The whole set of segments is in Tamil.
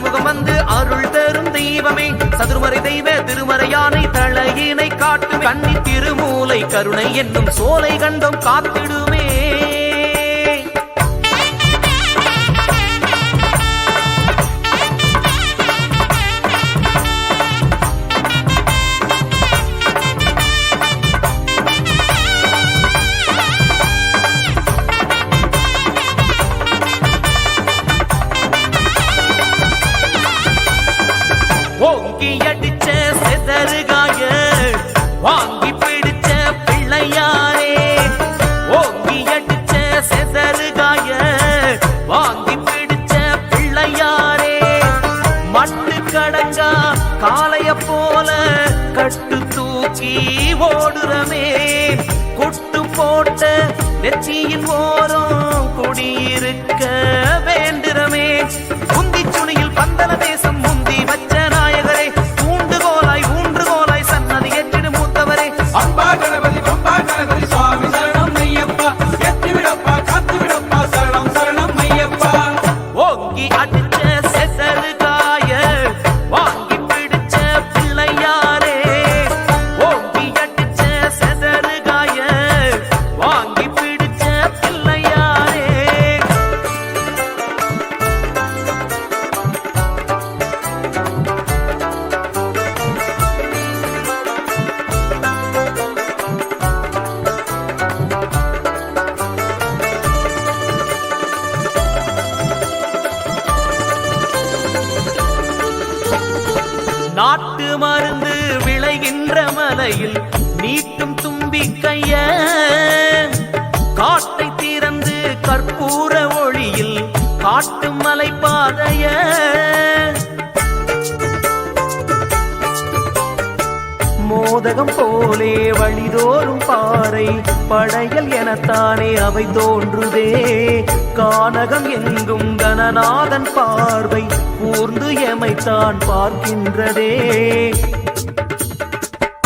சக்திமுகம் வந்து அருள் தரும் தெய்வமே சதுர்மறை தெய்வ திருமறையானை தலையினை காட்டும் கண்ணி திருமூலை கருணை என்னும் சோலை கண்டம் காத்திடுமே. ஓங்கி அடிச்ச செதறுகாய வாங்கி பிடிச்ச பிள்ளையாரே ஓங்கி அடிச்ச செதறுகாய வாங்கி பிடிச்ச பிள்ளையாரே மட்டு கடங்கா காளைய போல கட்டு தூக்கி ஓடுறமே குட்டு போட்ட நெற்றியின் ஓரம் குடியிருக்க வேண்டுறமே முந்தி சுனியில் பந்தல தேசம் முந்தி வச்ச நாட்டு மருந்து விளைகின்ற மலையில் நீட்டும் தும்பிக்கைய காட்டை திறந்து கற்பூர ஒளியில் காட்டும் மலை பாதைய மோதகம் போலே வழிதோறும் பாறை படைகள் எனத்தானே அவை தோன்றுதே கானகம் எங்கும் கணநாதன் பார்வை கூர்ந்து எமைத்தான் பார்க்கின்றதே.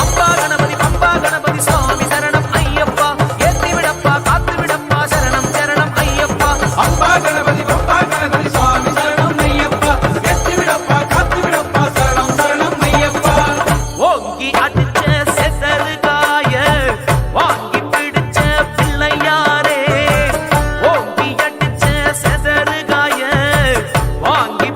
அம்பா கணபதி பம்பா கணபதி சுவாமி சரணம் ஐயப்பா ஏற்றிவிடப்பா காத்துவிடப்பா சரணம் சரணம் ஐயப்பா அம்பா கணபதி பம்பா கணபதி சுவாமி சரணம் ஐயப்பா ஏற்றிவிடப்பா காத்துவிடப்பா சரணம் சரணம் ஐயப்பா ஓங்கி அடிச்ச செசறுகாய வாங்கி பிடிச்ச பிள்ளையாரே ஓங்கி அடிச்ச செசறுகாய வாங்கி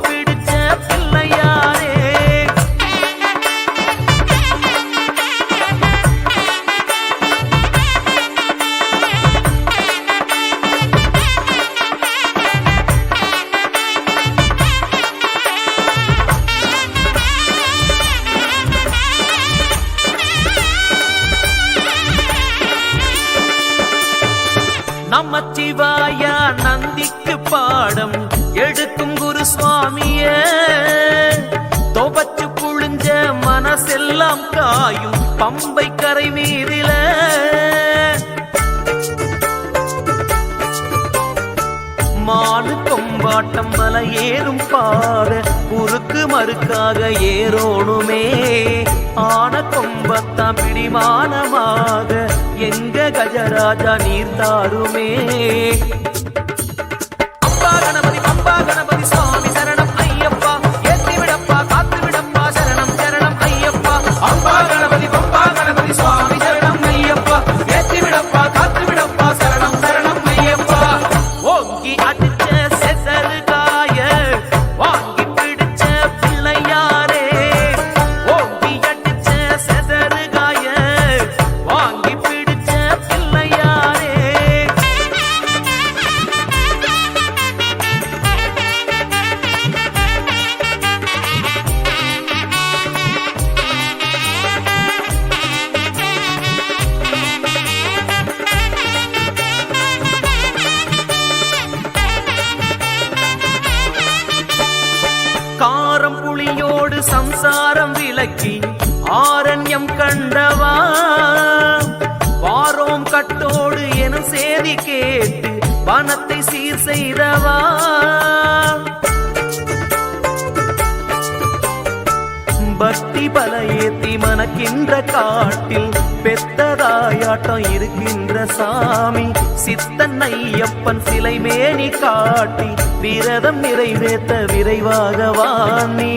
நமச்சிவாயா நந்திக்கு பாடம் எடுக்கும் குரு சுவாமிய தொபச்சு புழிஞ்ச மனசெல்லாம் காயும் பம்பை கரை மீதில மானு கொம்பாட்டம் மலை ஏறும் பாத குறுக்கு மறுக்காக ஏறோணுமே ஆன கொம்பத்தாம் பிடிமானமாக எங்க கஜராஜா நீர் தாருமே. அம்பா கணபதி பம்பா கணபதி சுவாமி சரணம் ஐயப்பா ஏற்றிவிடப்பா காத்துவிடப்பா சரணம் சரணம் ஐயப்பா அம்பா கணபதி பம்பா கணபதி சுவாமி சரணம் ஐயப்பா ஏற்றிவிடப்பா காத்துவிடப்பா சரணம் சரணம் ஐயப்பா ஓங்கி அடிச்ச செசறுகாய வாங்கி பிடிச்ச பிள்ளையாரே ஓங்கி அடிச்ச செசறுகாய வாங்கி பிடிச்ச பிள்ளையாரே. காரம் புளியோடு சம்சாரம் விலக்கி ஆரண்யம் கண்டவா வாரோம் கட்டோடு என சேதி கேட்டு வனத்தை சீர் செய்தவா பக்தி பல ஏத்தி மனக்கின்ற காட்டில் பெத்ததாயாள் கரகாட்டம் இருக்கின்ற சாமி சித்தன் ஐயப்பன் சிலை மேனி காட்டி விரதம் நிறைவேற்ற விரைவாக வாணி